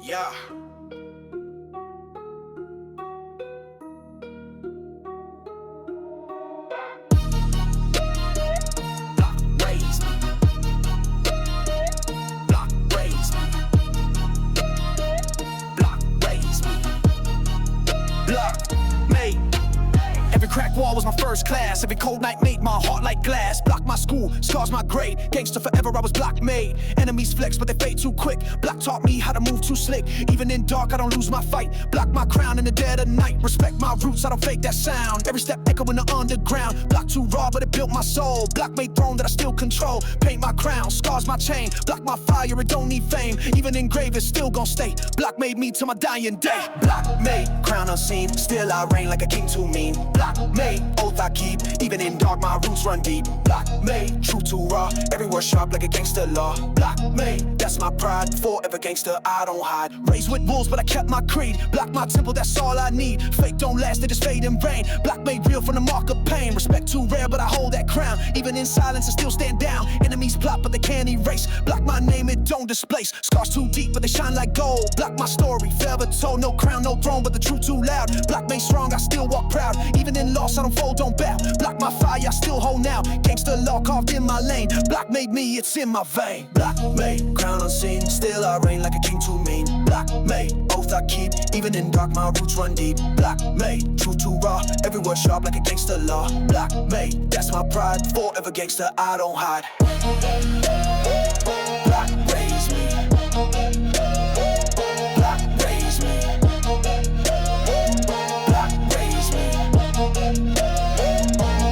Yeah. Block raised me. Block raised me. Block raised me. Block made. Every crack wall was my first class. Every cold night made my heart like glass. Block my school, scars my grade. Gangster forever, I was block made. Enemies flex, but they fade too quick. Block taught me how to move too slick. Even in dark, I don't lose my fight. Block my crown in the dead of night. Respect my roots, I don't fake that sound. Every step echo in the underground. Block too raw, but it built my soul. Block made throne that I still control. Paint my crown, scars my chain. Block my fire, it don't need fame. Even in grave, it's still gon' stay. Block made me till my dying day. Block made, crown unseen. Still I reign like a king too mean. Block made, oath I keep. Even in dark, my roots run deep. Block made, true too raw. Every word sharp like a gangster law. Block made, that's my pride. Forever gangster, I don't hide. Raised with wolves, but I kept my creed. Block my temple, that's all I need. Fake don't last, they just fade in vain. Block made real from the mark of pain. Respect too rare, but I hold that crown. Even in silence, I still stand down. Enemies plot, but they can't erase. Block my name, it don't displace. Scars too deep, but they shine like gold. Block my story, forever told. No crown, no throne, but the truth too loud. Block made strong, I still walk proud. Even in loss, I don't fold, don't bow. Block my fire, I still hold now. Gangster law carved in my lane. Block made me, it's in my vein. Block made, crown unseen. Still I reign like a king too mean. Block made, oath I keep. Even in dark, my roots run deep. Block made, true too raw. Every word sharp like a gangster law. Block made, that's my pride. Forever gangster, I don't hide. Block raised me. Block raised me. Block raised me.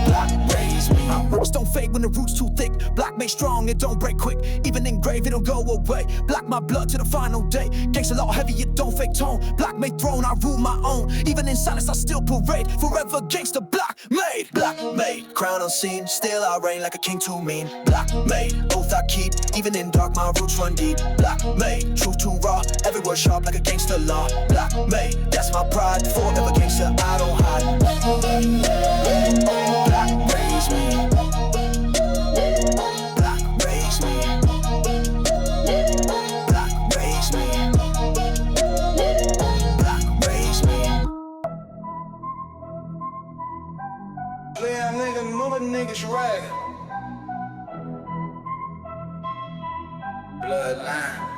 Block raised me. My roots don't fade when the roots too thick. Block made strong, it don't break quick. Even in grave, it'll go away. Block my blood to the final day. Gangsta law heavy, it don't fake tone. Block made throne, I rule my own. Even in silence, I still parade. Forever gangsta, block made. Block made, crown unseen. Still I reign like a king too mean. Block made, oath I keep. Even in dark, my roots run deep. Block made, truth too raw. Every word sharp like a gangsta law. Block made, that's my pride. Forever gangsta, I don't hide. Block raised me. Yeah, nigga, moving niggas rag. Bloodline.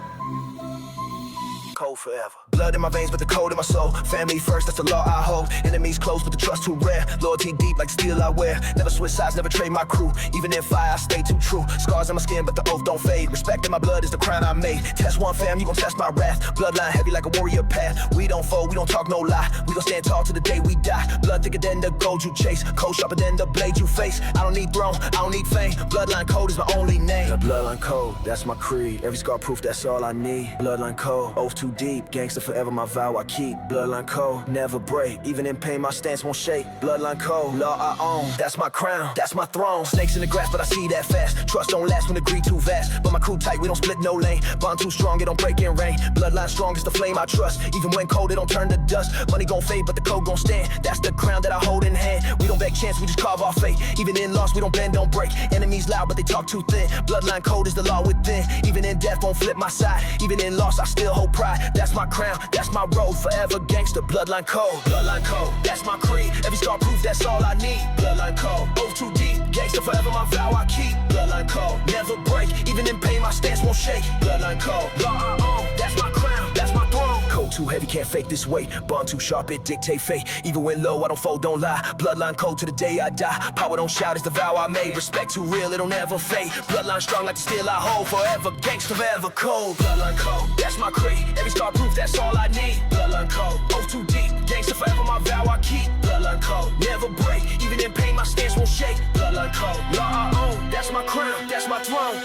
Cold forever. Blood in my veins, but the code in my soul. Family first, that's the law I hold. Enemies close, but the trust too rare. Loyalty deep like steel I wear. Never switch sides, never trade my crew. Even in fire, I stay too true. Scars on my skin, but the oath don't fade. Respect in my blood is the crown I made. Test one fam, you gon' test my wrath. Bloodline heavy like a warrior path. We don't fold, we don't talk no lie. We gon' stand tall till the day we die. Blood thicker than the gold you chase. Cold sharper than the blade you face. I don't need throne, I don't need fame. Bloodline code is my only name. The bloodline code, that's my creed. Every scar proof, that's all I need. Bloodline code, oath too deep. Gangster forever, my vow I keep. Bloodline code, never break. Even in pain, my stance won't shake. Bloodline code, law I own. That's my crown, that's my throne. Snakes in the grass, but I see that fast. Trust don't last when the greed too vast. But my crew tight, we don't split no lane. Bond too strong, it don't break in rain. Bloodline strong is the flame I trust. Even when cold, it don't turn to dust. Money gon' fade, but the code gon' stand. That's the crown that I hold in hand. We don't beg chance, we just carve our fate. Even in loss, we don't bend, don't break. Enemies loud, but they talk too thin. Bloodline code is the law within. Even in death, won't flip my side. Even in loss, I still hold pride. That's my crown, that's my road. Forever gangster, bloodline code. Bloodline code, that's my creed. Every scar proof, that's all I need. Bloodline code, oath too deep. Gangster forever, my vow I keep. Bloodline code, never break. Even in pain, my stance won't shake. Bloodline code, law I own. That's my crown, that's my throne. Code too heavy, can't fake this weight. Bond too sharp, it dictate fate. Even when low, I don't fold, don't lie. Bloodline code to the day I die. Power don't shout, it's the vow I made. Respect too real, it'll never fade. Bloodline strong like the steel I hold. Forever gangster, forever cold. Bloodline code, that's my creed. Every scar proof, that's all I need. Bloodline code, oath too deep. Gangster forever, my vow I keep. Bloodline code, never break. Even in pain, my stance won't shake. Bloodline code, law I own. That's my crown, that's my throne.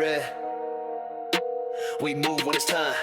red. We move when it's time.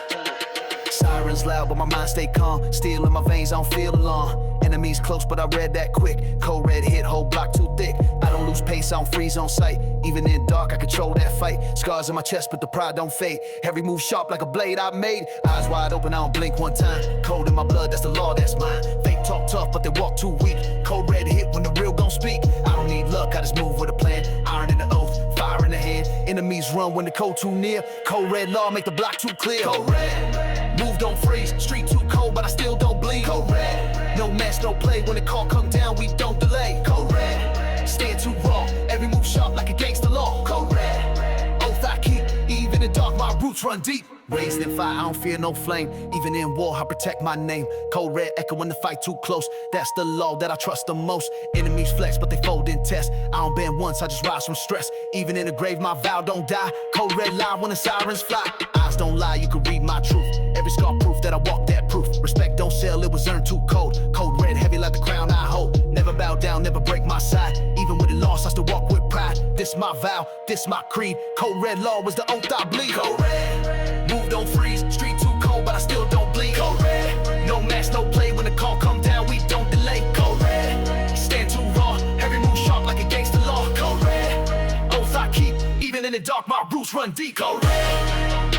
Sirens loud, but my mind stay calm. Steel in my veins, I don't feel alarm. Enemies close, but I read that quick. Code red hit, whole block too thick. I don't lose pace, I don't freeze on sight. Even in dark, I control that fight. Scars in my chest, but the pride don't fade. Every move sharp like a blade I made. Eyes wide open, I don't blink one time. Cold in my blood, that's the law, that's mine. Fake talk tough, but they walk too weak. Code red hit when the real gon' speak. I don't need luck, I just move with a plan. Iron in the oath, fire in the hand. Enemies run when the code too near. Code red law, make the block too clear. Code red, move don't freeze. Street too cold, but I still don't bleed. Code red, no match, no play. When the call come down, we don't delay. Code red, stand too raw. Every move sharp like a gangster law. Code red, oath I keep. Even in dark, my roots run deep. Raised in fire, I don't fear no flame. Even in war, I protect my name. Code red echo when the fight too close. That's the law that I trust the most. Enemies flex, but they fold in test. I don't bend once, I just rise from stress. Even in the grave, my vow don't die. Code red line when the sirens fly. Eyes don't lie, you can read my truth. Every scar proof that I walk that proof. Respect don't sell, it was earned too cold. Code red heavy like the crown I hold. Never bow down, never break my side. Even with the loss, I still walk with pride. This my vow, this my creed. Code red law was the oath I bleed. Code red, move don't freeze. Street too cold, but I still don't bleed. Code red, no match, no play. When the call come down, we don't delay. Code red, stand too raw. Every move sharp like a gangster law. Code red, oath I keep. Even in the dark, my roots run deep. Code red,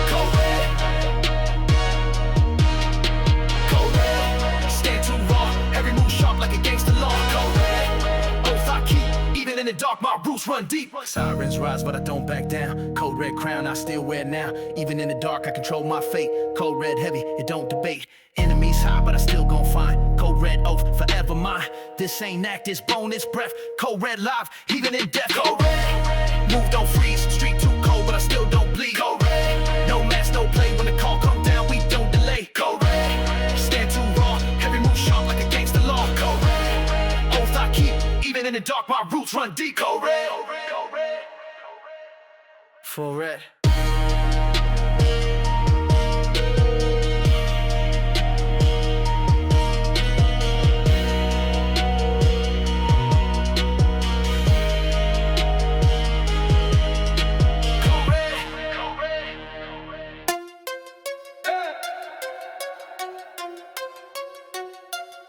code red, code red, stand too raw. Every move sharp like a gangster law. Code red, oath I keep. Even in the dark, my roots run deep. Sirens rise, but I don't back down. Code red crown, I still wear now. Even in the dark, I control my fate. Code red heavy, it don't debate. Enemies high, but I still gon' find. Code red oath, forever mine. This ain't act, it's bone, it's breath. Code red live, even in death. Code red, move don't freeze. Street too cold, but I still don't bleed. Code red, no match, no play. When the call come down, we don't delay. Code red, stand too raw. Every move sharp like a gangster law. Code red, oath I keep. Even in the dark, my roots run deep. Code red, for red.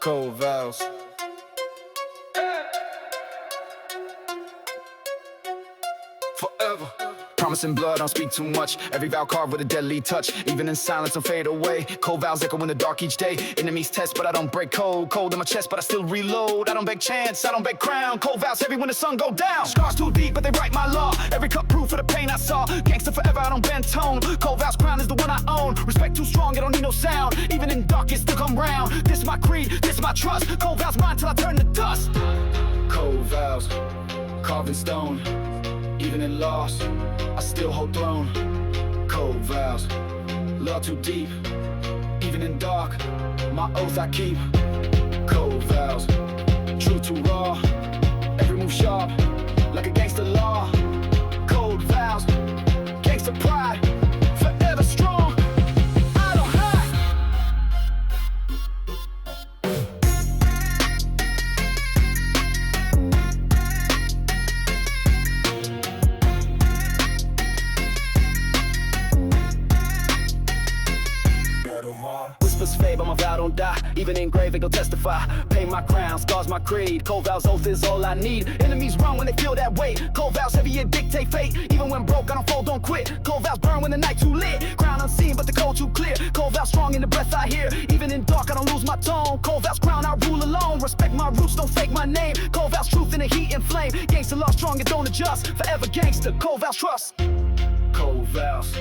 Cold vows. Forever. Promising blood, don't speak too much. Every vow carved with a deadly touch. Even in silence, I'll fade away. Cold vows echo in the dark each day. Enemies test, but I don't break code. Cold in my chest, but I still reload. I don't beg chance, I don't beg crown. Cold vows heavy when the sun go down. Scars too deep, but they write my law. Every cut proof for the pain I saw. Gangster forever, I don't bend tone. Cold vows crown is the one I own. Respect too strong, I don't need no sound. Even in dark, it still come round. This my creed, this my trust. Cold vows mine till I turn to dust. Cold vows, carved in stone. Even in loss, I still hold throne. Cold vows, love too deep. Even in dark, my oath I keep. Cold vows, true too raw. Every move sharp, like a gangster law. Cold vows, gangster pride, forever strong. I don't hide. Whispers fade, but my vow don't die. Even in grave, they go testify. Pay my crown, scars my creed. Cold vows, oath is all I need. Enemies run when they feel that weight. Cold vows heavy and dictate fate. Even when broke, I don't fold, don't quit. Cold vows burn when the night too lit. Crown unseen, but the cold too clear. Cold vows strong in the breath I hear. Even in dark, I don't lose my tone. Cold vows crown, I rule alone. Respect my roots, don't fake my name. Cold vows truth in the heat and flame. Gangster law strong and don't adjust. Forever gangster, cold vows trust. Cold vows,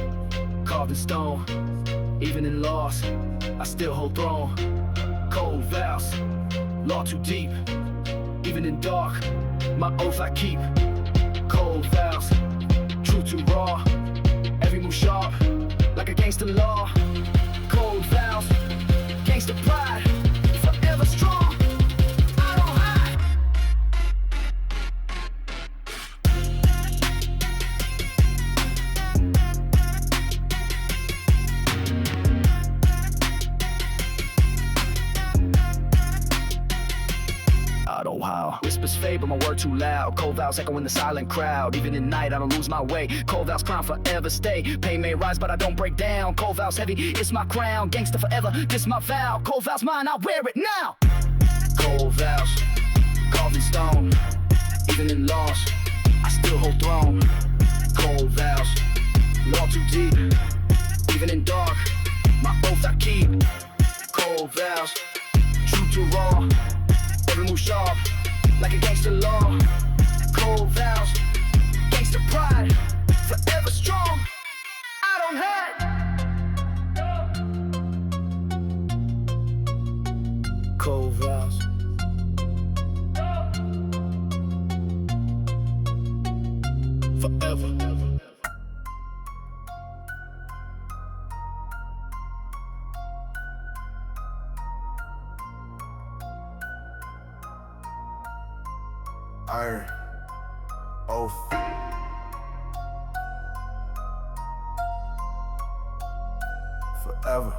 carved in stone. Even in loss, I still hold throne. Cold vows, law too deep. Even in dark, my oath I keep. Cold vows, true too raw. Every move sharp, like a gangster law. Cold vows, gangster pride, forever strong. I don't hide. God, oh how. Whispers fade, but my word too loud. Cold vows echo in the silent crowd. Even at night, I don't lose my way. Cold vows crown forever stay. Pain may rise, but I don't break down. Cold vows heavy, it's my crown. Gangster forever, this my vow. Cold vows mine, I wear it now. Cold vows, carved in stone. Even in loss, I still hold throne. Cold vows, law too deep. Even in dark, my oath I keep. Cold vows, true to raw. Every move sharp, like a gangster law. Cold vows, gangster pride, forever strong. I don't hide. Cold vows. Forever. Iron oath. Forever.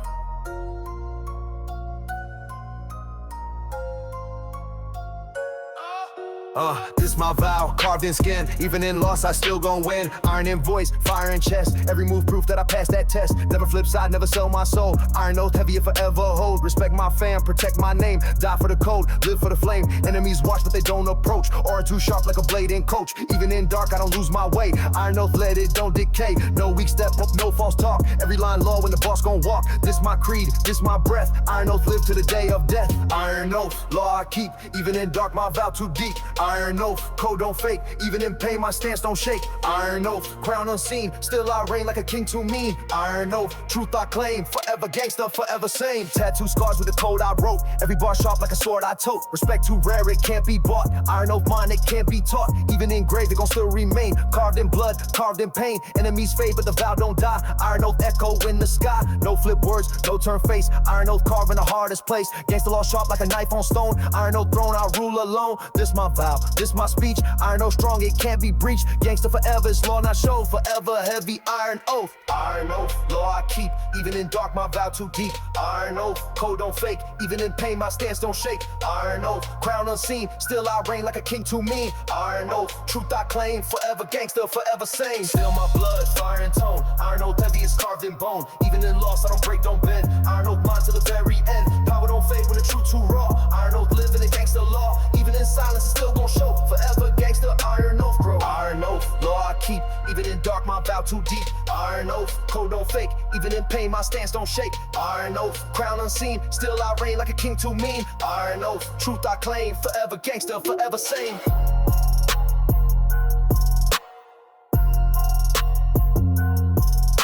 This my vow, carved in skin. Even in loss, I still gon' win. Iron in voice, fire in chest. Every move proof that I passed that test. Never flip side, never sell my soul. Iron oath, heavy if forever hold. Respect my fam, protect my name. Die for the code, live for the flame. Enemies watch, but they don't approach. Aura too sharp like a blade in coach. Even in dark, I don't lose my way. Iron oath, let it don't decay. No weak step, no false talk. Every line law when the boss gon' walk. This my creed, this my breath. Iron oath, live to the day of death. Iron oath, law I keep. Even in dark, my vow too deep. Iron oath, code don't fake. Even in pain, my stance don't shake. Iron oath, crown unseen. Still I reign like a king too mean. Iron oath, truth I claim. Forever gangster, forever same. Tattoo scars with the code I wrote. Every bar sharp like a sword I tote. Respect too rare, it can't be bought. Iron oath mine, it can't be taught. Even engraved, it gon' still remain. Carved in blood, carved in pain. Enemies fade, but the vow don't die. Iron oath echo in the sky. No flip words, no turn face. Iron oath carved in the hardest place. Gangster law sharp like a knife on stone. Iron oath throne, I rule alone. This my vow, this my speech. Iron oath strong, it can't be breached. Gangster forever, it's law not show. Forever heavy iron oath. Iron oath, law I keep. Even in dark, my vow too deep. Iron oath, code don't fake. Even in pain, my stance don't shake. Iron oath, crown unseen. Still I reign like a king too mean. Iron oath, truth I claim. Forever gangster, forever sane. Still my blood, fire and tone. Iron oath heavy is carved in bone. Even in loss, I don't break, don't bend. Iron oath mine to the very end. Power don't fade when the truth too raw. Iron oath live in the gangster law. Even in silence, it still gon' show. Forever gangster, iron oath grow. Iron oath, law I keep. Even in dark, my vow too deep. Iron oath, code don't fake. Even in pain, my stance don't shake. Iron oath, crown unseen. Still I reign like a king too mean. Iron oath, truth I claim. Forever gangster, forever sane.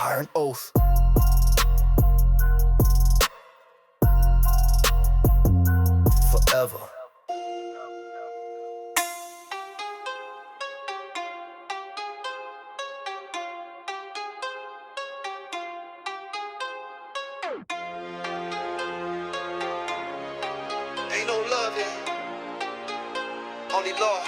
Iron oath. Forever. Ain't no love here, only law,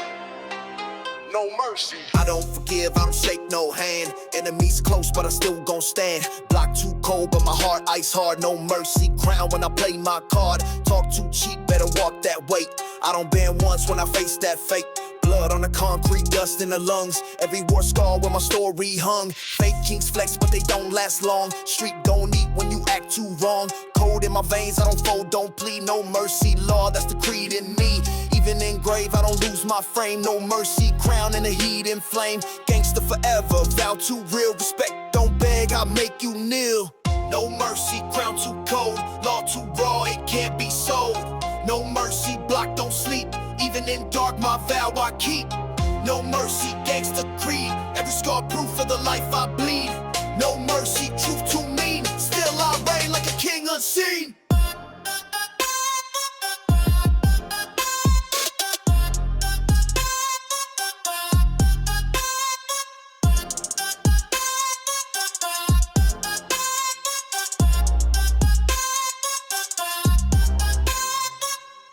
no mercy. I don't forgive, I don't shake no hand. Enemies close, but I still gon' stand. Block too cold, but my heart ice hard. No mercy, crown when I play my card. Talk too cheap, better walk that weight. I don't bend once when I face that fate. Blood on the concrete, dust in the lungs. Every war scar where my story hung. Fake kings flex, but they don't last long. Street don't eat when you act too wrong. Cold in my veins, I don't fold, don't plead. No mercy, law, that's the creed in me. Even in grave, I don't lose my frame. No mercy, crown in the heat and flame. Gangster forever, vow too real. Respect, don't beg, I'll make you kneel. No mercy, crown too cold. Law too raw, it can't be sold. No mercy, block don't sleep. Even in dark, my vow I keep. No mercy, gangster creed. Every scar proof of the life I bleed. No mercy, truth too mean. Still I reign like a king unseen.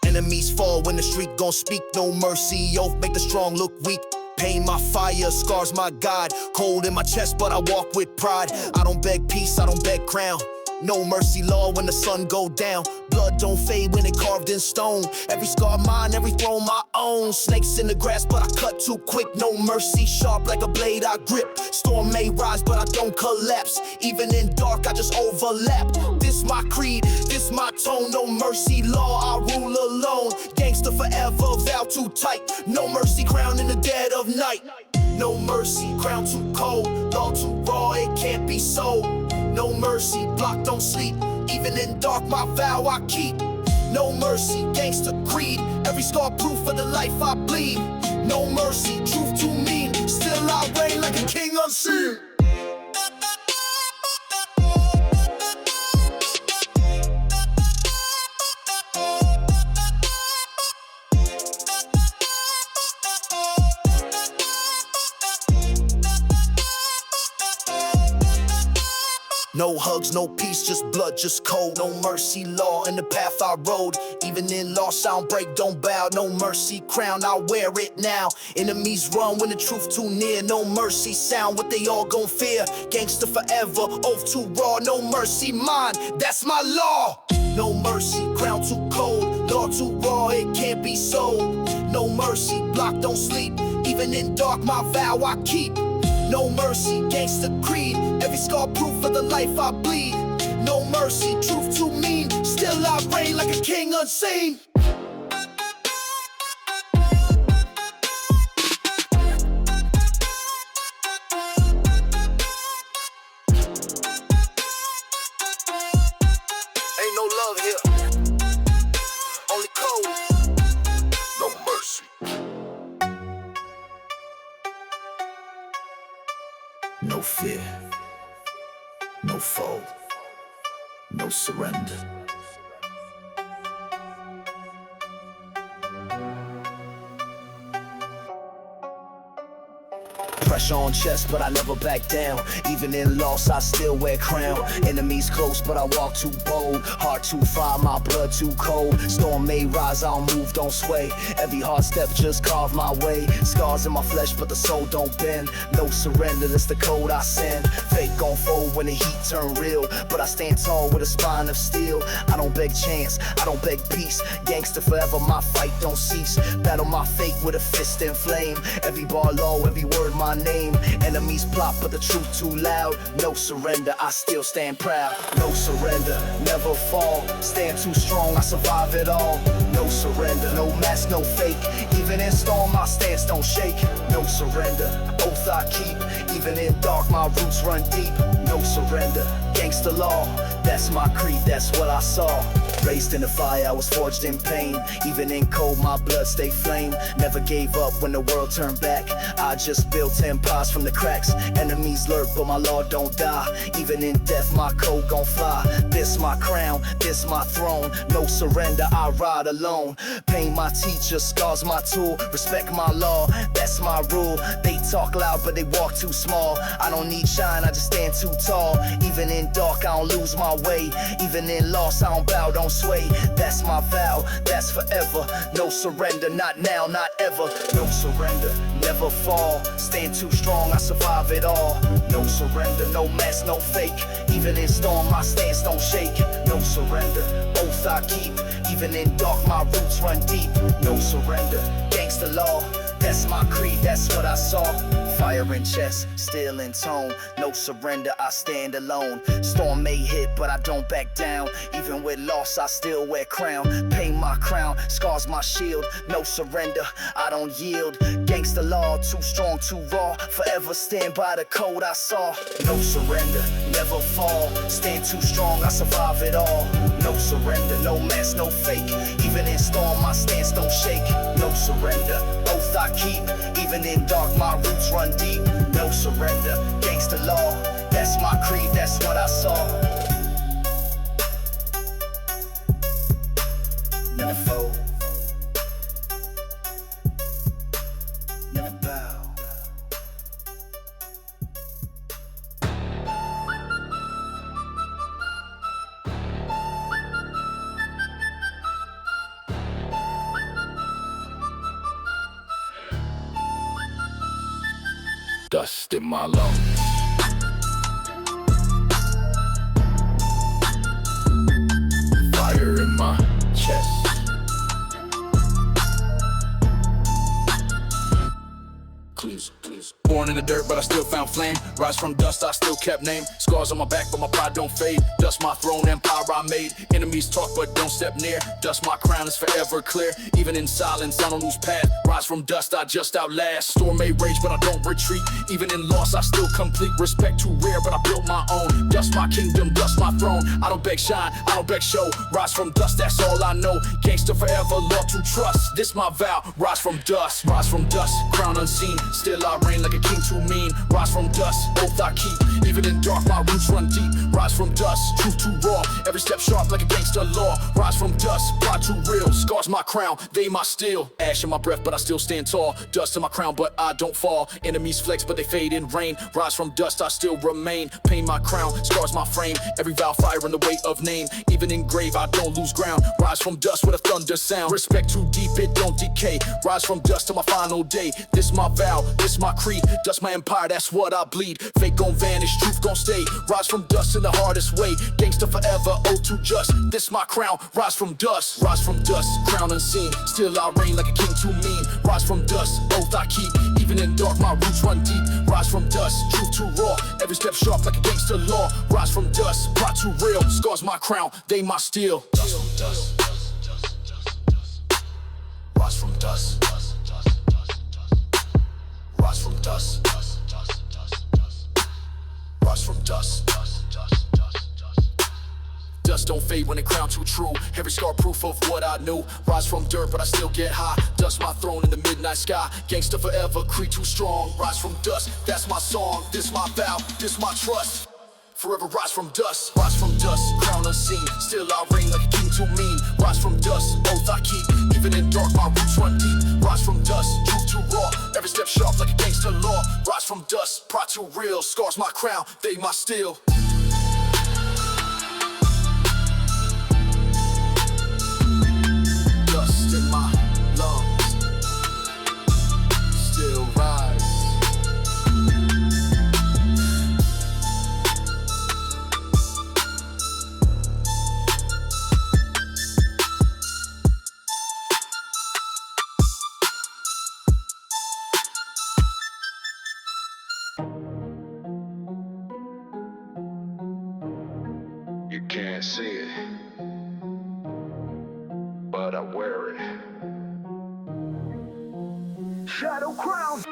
Enemies fall when the street gon' speak. No mercy, oath make the strong look weak. Pain my fire, scars my God. Cold in my chest, but I walk with pride. I don't beg peace, I don't beg crown. No mercy law when the sun go down. Blood don't fade when it carved in stone. Every scar mine, every throne my own. Snakes in the grass, but I cut too quick. No mercy, sharp like a blade I grip. Storm may rise, but I don't collapse. Even in dark, I just overlap. This my creed, this my tone. No mercy law, I rule alone. Gangster forever, vow too tight. No mercy, crown in the dead of night. No mercy, crown too cold. Law too raw, it can't be sold. No mercy, block don't sleep. Even in dark, my vow I keep. No mercy, gangster creed. Every scar proof for the life I bleed. No mercy, truth too mean. Still I reign like a king unseen. No hugs, no peace, just blood, just cold. No mercy law in the path I rode. Even in loss, I don't break, don't bow. No mercy crown, I wear it now. Enemies run when the truth too near. No mercy sound, what they all gon' fear. Gangster forever, oath too raw. No mercy mine, that's my law. No mercy, crown too cold. Law too raw, it can't be sold. No mercy, block don't sleep. Even in dark, my vow I keep. No mercy, gangster creed. Every scar proof for the life I bleed. No mercy, truth too mean. Still I reign like a king unseen. Ain't no love here, only cold. No mercy. No fear, no foe, no surrender. Pressure on chest, but I never back down. Even in loss, I still wear crown. Enemies close, but I walk too bold. Heart too fire, my blood too cold. Storm may rise, I don't move, don't sway. Every hard step just carve my way. Scars in my flesh, but the soul don't bend. No surrender, that's the code I send. Fake gon' fold when the heat turn real, but I stand tall with a spine of steel. I don't beg chance, I don't beg peace. Gangster forever, my fight don't cease. Battle my fate with a fist in flame. Every bar low, every word my name. Enemies plot, but the truth too loud. No surrender, I still stand proud. No surrender, never fall. Stand too strong, I survive it all. No surrender, no mask, no fake. Even in storm, my stance don't shake. No surrender, oath I keep. Even in dark, my roots run deep. No surrender, gangster law. That's my creed, that's what I saw. Raised in the fire, I was forged in pain. Even in cold, my blood stayed flame. Never gave up when the world turned back. I just built empires from the cracks. Enemies lurk, but my law don't die. Even in death, my code gon' fly. This my crown, this my throne. No surrender, I ride alone. Pain my teacher, scars my tool. Respect my law, that's my rule. They talk loud, but they walk too small. I don't need shine, I just stand too tall. Even in dark, I don't lose my way. Even in loss, I don't bow, don't sway. That's my vow, that's forever. No surrender, not now, not ever. No surrender, never fall. Stand too strong, I survive it all. No surrender, no mask, no fake. Even in storm, my stance don't shake. No surrender, oath I keep. Even in dark, my roots run deep. No surrender, gangster law. That's my creed, that's what I saw. Fire in chest, still in tone. No surrender, I stand alone. Storm may hit, but I don't back down. Even with loss, I still wear crown. Pain my crown, scars my shield. No surrender, I don't yield. Gangster law, too strong, too raw. Forever stand by the code I saw. No surrender, never fall. Stand too strong, I survive it all. No surrender, no mask, no fake. Even in storm, my stance don't shake. No surrender, oath I keep. Even in dark, my roots run deep. No surrender, gangster law. That's my creed, that's what I saw. Never fold, never bow. Dust in my lungs. Born in the dirt, but I still found flame. Rise from dust, I still kept name. Scars on my back, but my pride don't fade. Dust my throne, empire I made. Enemies talk, but don't step near. Dust my crown is forever clear. Even in silence, I don't lose path. Rise from dust, I just outlast. Storm may rage, but I don't retreat. Even in loss, I still complete. Respect too rare, but I built my own. Dust my kingdom, dust my throne. I don't beg shine, I don't beg show. Rise from dust, that's all I know. Gangster forever, love to trust. This my vow, rise from dust. Rise from dust, crown unseen. Still I reign like a king too mean. Rise from dust, oath I keep. Even in dark, my roots run deep. Rise from dust, truth too raw. Every step sharp like a gangster law. Rise from dust, pride too real. Scars my crown, they my steel. Ash in my breath, but I still stand tall. Dust in my crown, but I don't fall. Enemies flex, but they fade in rain. Rise from dust, I still remain. Pain my crown, scars my frame. Every vow fire in the weight of name. Even in grave, I don't lose ground. Rise from dust with a thunder sound. Respect too deep, it don't decay. Rise from dust to my final day. This my vow, this my creed. Dust my empire, that's what I bleed. Fake gon' vanish, truth gon' stay. Rise from dust in the hardest way. Gangster forever, oh too just. This my crown, rise from dust. Rise from dust, crown unseen. Still I reign like a king too mean. Rise from dust, oath I keep. Even in dark, my roots run deep. Rise from dust, truth too raw. Every step sharp like a gangster law. Rise from dust, pride too real. Scars my crown, they my steel. Dust from dust. Rise from dust. Rise from dust. Rise from dust. Dust don't fade when the crown too true. Every scar proof of what I knew. Rise from dirt, but I still get high. Dust my throne in the midnight sky. Gangster forever, creed too strong. Rise from dust, that's my song. This my vow, this my trust. Forever rise from dust, crown unseen. Still I reign like a king too mean. Rise from dust, oath I keep. Even in dark, my roots run deep. Rise from dust, truth too raw. Every step sharp like a gangster law. Rise from dust, pride too real. Scars my crown, they my steel. Dust in my lungs, still rise. You can't see it, but I wear it. Shadow crown.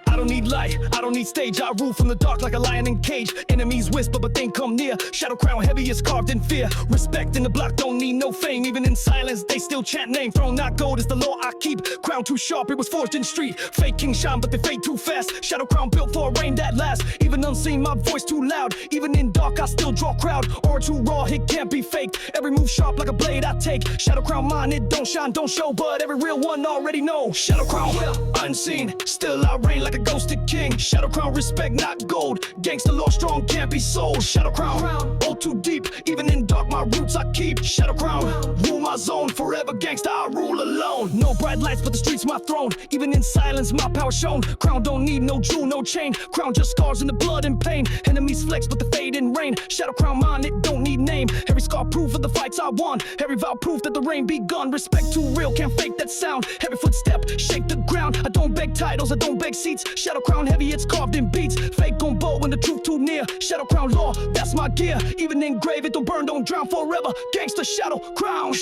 I don't need light, I don't need stage. I rule from the dark like a lion in cage. Enemies whisper but they come near. Shadow crown heavy is carved in fear. Respect in the block, don't need no fame. Even in silence they still chant name. Throne not gold is the law I keep. Crown too sharp, it was forged in street. Fake king shine but they fade too fast. Shadow crown built for a reign that lasts. Even unseen my voice too loud. Even in dark I still draw crowd. Aura too raw, it can't be faked. Every move sharp like a blade I take. Shadow crown mine, it don't shine, don't show. But every real one already know. Shadow crown unseen, still I reign like a ghosted king. Shadow crown respect not gold. Gangster law strong can't be sold. Shadow crown, all too deep. Even in dark my roots I keep. Shadow crown, rule my zone. Forever gangster I rule alone. No bright lights but the streets my throne. Even in silence my power shown. Crown don't need no jewel, no chain. Crown just scars in the blood and pain. Enemies flex but the fade in rain. Shadow crown mine, it don't need name. Every scar proof of the fights I won. Every vow proof that the rain begun. Respect too real, can't fake that sound. Every footstep shake the ground. I don't beg titles, I don't beg seats. Shadow crown heavy, it's carved in beats. Fake on bow when the truth too near. Shadow crown law, that's my gear. Even in grave it don't burn, don't drown forever. Gangster shadow crown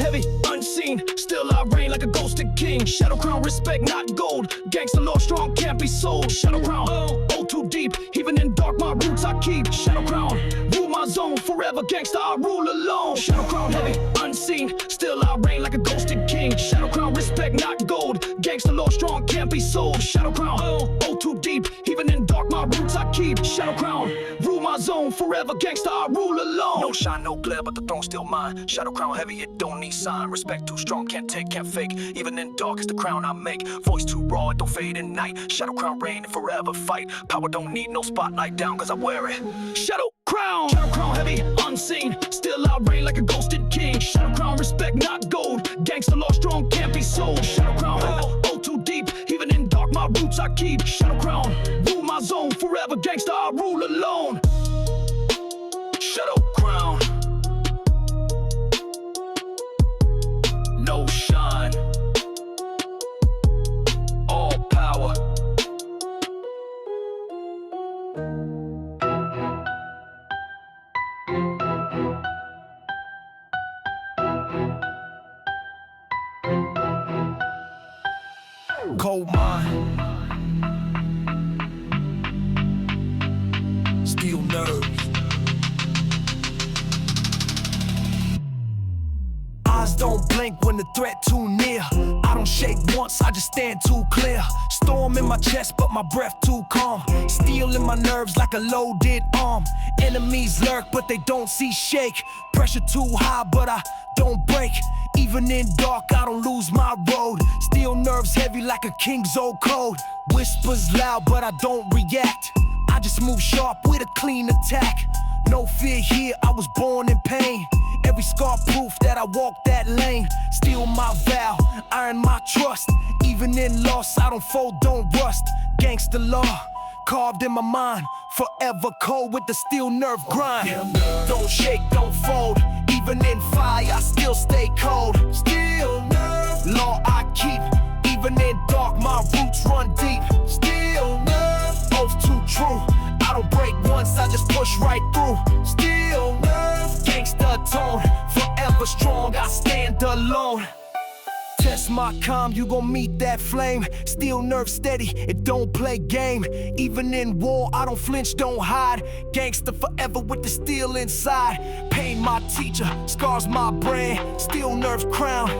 heavy, unseen. Still I reign like a ghosted king. Shadow crown respect not gold. Gangster law strong can't be sold. Shadow crown, oh too deep. Even in dark my roots I keep. Shadow crown, rule my zone. Forever gangster I rule alone. Shadow crown heavy, unseen. Still I reign like a ghosted king. Shadow crown respect not gold. Gangster law strong can't be sold. Shadow crown, oh too deep. Even in dark my roots I keep. Shadow crown, rule my zone. Forever gangster I rule alone. No shine, no glare, but the throne still mine. Shadow crown heavy, it don't need sign. Respect too strong, can't take, can't fake. Even in dark it's the crown I make. Voice too raw, it don't fade in night. Shadow crown reign and forever fight. Power don't need no spotlight down cause I wear it. Shadow crown heavy, unseen. Still I reign like a ghosted king. Shadow crown respect not gold. Gangster law strong can't be sold. Shadow crown, oh too deep. Even in dark my roots I keep. Shadow crown, rule my zone. Forever gangster I rule alone. Shadow crown, no shine, all power, Cold mind, steel nerves. Eyes don't blink when the threat too near. I don't shake once, I just stand too clear. Storm in my chest, but my breath too calm. Steel in my nerves like a loaded arm. Enemies lurk, but they don't see shake. Pressure too high, but I don't break. Even in dark, I don't lose my road. Steel nerves heavy like a king's old code. Whispers loud, but I don't react. I just move sharp with a clean attack. No fear here, I was born in pain. Every scar proof that I walk that lane. Steel my vow, iron my trust. Even in loss, I don't fold, don't rust. Gangsta law, carved in my mind. Forever cold with the steel nerve grind. Don't shake, don't fold. Even in fire, I still stay cold. Steel nerve, law I keep. Even in dark, my roots run deep. Steel nerve, oath too true. I don't break once, I just push right through. Steel nerve, gangsta tone. Forever strong, I stand alone. Test my calm, you gon' meet that flame. Steel nerve steady, it don't play game. Even in war, I don't flinch, don't hide. Gangsta forever with the steel inside. Pain my teacher, scars my brand. Steel nerves crown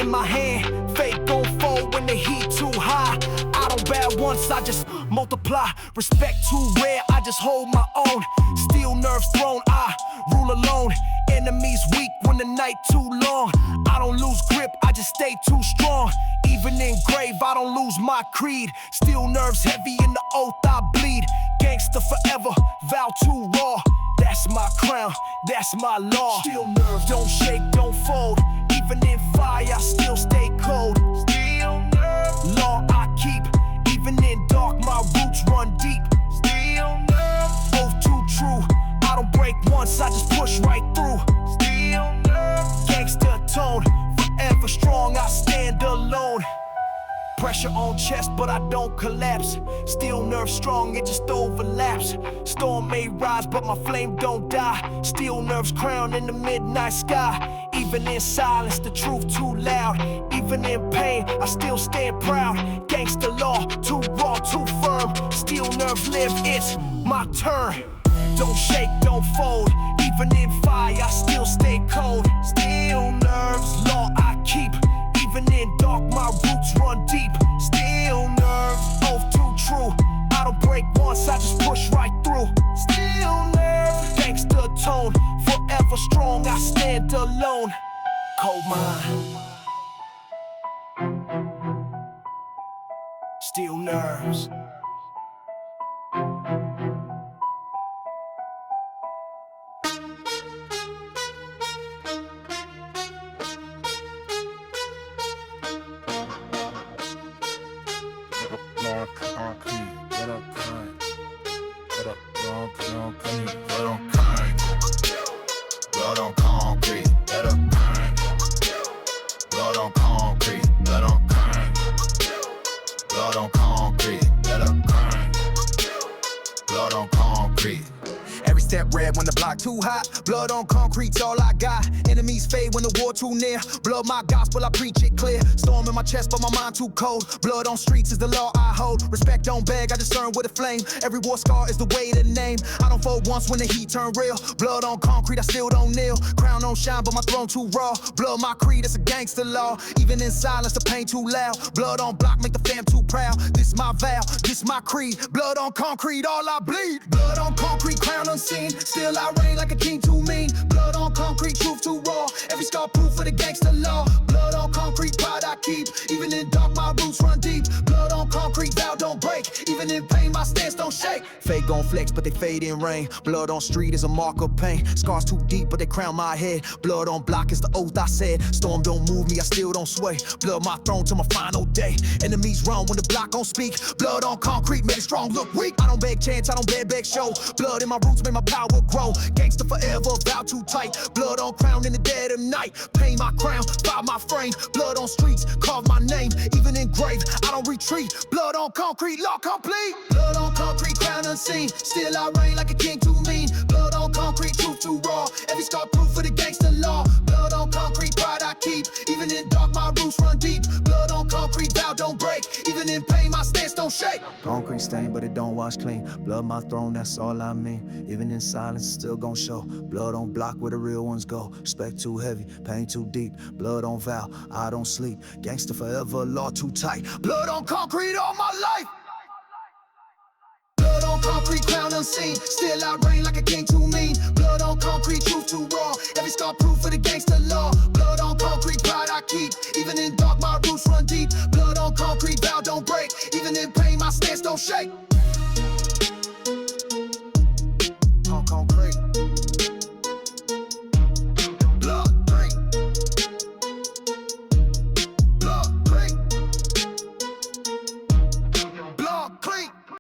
in my hand. Fate gon' fold when the heat too high. I don't bow once, I just multiply. Respect too rare, I just hold my own. Steel nerves throne, I rule alone. Enemies weak when the night too long. I don't lose grip, I just stay too strong. Even in grave, I don't lose my creed. Steel nerves heavy in the oath I bleed. Gangsta forever, vow too raw. That's my crown, that's my law. Steel nerves don't shake, don't fold. Even in fire, I still stay cold. Steel nerve, law I keep. Even in dark, my roots run deep. Steel nerve, oath too true. I don't break once, I just push right through. Steel nerve, gangsta tone. Forever strong, I stand alone. Pressure on chest, but I don't collapse. Steel nerve strong, it just overlaps. Storm may rise, but my flame don't die. Steel nerves crown in the midnight sky. Even in silence, the truth too loud. Even in pain, I still stand proud. Gangsta law, too raw, too firm. Steel nerves live, it's my turn. Don't shake, don't fold. Even in fire, I still stay cold. Steel nerves, law I keep. Even in dark, my roots run deep. Steel nerve, oath too true. I don't break once, I just push right through. Steel nerve, gangsta tone. Forever strong, I stand alone. Cold mind, steel nerves. Blood on concrete, let up bang. Blood on concrete, let up bang. Blood on concrete, let up bang. Blood on concrete. Every step red when the block too hot. Blood on concrete's all I got. Enemies fade when the war too near. Blood my gospel, I preach it clear. Storm in my chest, but my mind too cold. Blood on streets is the law I hold. Respect don't beg, I discern with a flame. Every war scar is the way to name. I don't fold once when the heat turn real. Blood on concrete, I still don't kneel. Crown don't shine, but my throne too raw. Blood my creed, it's a gangster law. Even in silence, the pain too loud. Blood on block, make the fam too proud. This my vow, this my creed. Blood on concrete, all I bleed. Blood on concrete, crown unseen. Still I reign like a king too mean. Blood on concrete, truth too raw. Every scar proof for the gangster law. Blood on concrete, pride I keep. Even in dark, my roots run deep. Blood on concrete, vow don't break. Even in pain, my stance don't shake. Fake gon' flex, but they fade in rain. Blood on street is a mark of pain. Scars too deep, but they crown my head. Blood on block is the oath I said. Storm don't move me, I still don't sway. Blood my throne till my final day. Enemies run when the block don't speak. Blood on concrete, made it strong, look weak. I don't beg chance, I don't beg show. Blood in my roots made my power grow. Gangsta forever, vow too tight. Blood on crown in the dead of night. Pain my crown, fire my frame. Blood on streets, carve my name. Even in grave, I don't retreat. Blood on concrete, law complete. Blood on concrete, crown unseen. Still I reign like a king too mean. Blood on concrete, truth too raw. Every scar proof for the gangster law. Blood on concrete, pride I keep. Even in dark, my roots run deep. Blood on concrete, vow don't break. Even but it don't wash clean. Blood my throne, that's all I mean. Even in silence, still gon' show. Blood on block where the real ones go. Respect too heavy, pain too deep. Blood on vow, I don't sleep. Gangster forever, law too tight. Blood on concrete all my life. Blood on concrete, crown unseen. Still I reign like a king too mean. Blood on concrete, truth too raw. Every scar proof for the gangster law. Blood on concrete, pride I keep. Even in dark, my roots run deep. Blood on concrete, vow don't break. Even in pain, my stance don't shake.